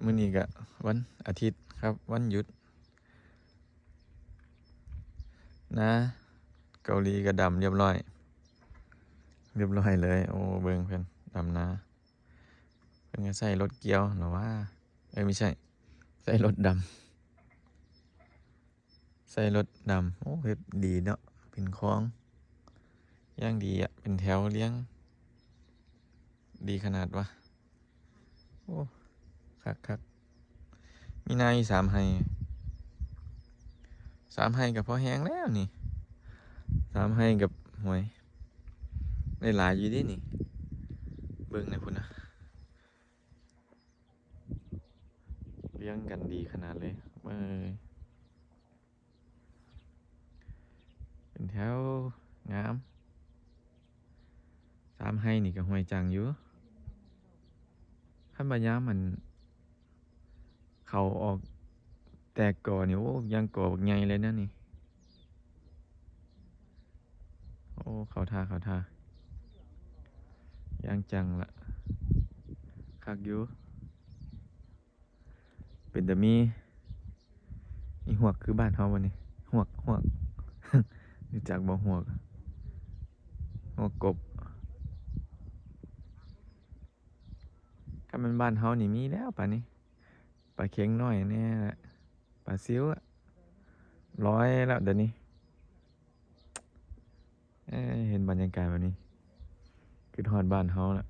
มื้อนี้ก็วันอาทิตย์ครับวันหยุดนะเกาหลีก็ดำเรียบร้อยเลยโอ้เบิ่งเพิ่นดำนาเพิ่นก็ใส่รถเกี่ยวหรอว่าไม่ใช่ใส่รถดำใส่รถดำโอ้เฮ็ดดีเนาะเป็นคลองอย่างดีอ่ะเป็นแถวเลี้ยงดีขนาดวะโอ้คักมีนาอีสามไห้กับพอแห้งแล้วนี่3 ไห้กับหวยได้หลายอยู่ดินี่เบิ่งนะพุ่นนะเลี้ยงกันดีขนาดเลยเออเป็นแถวงาม3 ไห้นี่ก็ห่วยจังอยู่คันบ่ยามมันเขาออกแตกก่อนี่โอ้ยังก่อบักใหญ่เลยนะนี่โอ้เขาท่าย่างจังละคักอยู่เป็นแต่มีหวกคือบ้านเฮาบ่นี่หวกรู้จักบ่หวกกบถ้ามันบ้านเฮานี่มีแล้วป่านนี้ปลาเค็งน้อยแน่แหละปลาซิวอะร้อยแล้วเดี๋ยวนี้เห็นบรรยากาศแบบนี้คือฮอดบ้านเฮาละ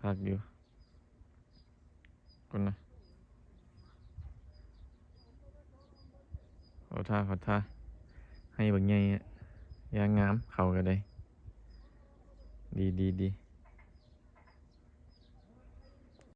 คักอยู่คนนะเขาท่าให้บักใหญ่อะยางงามเข้าก็ได้ดี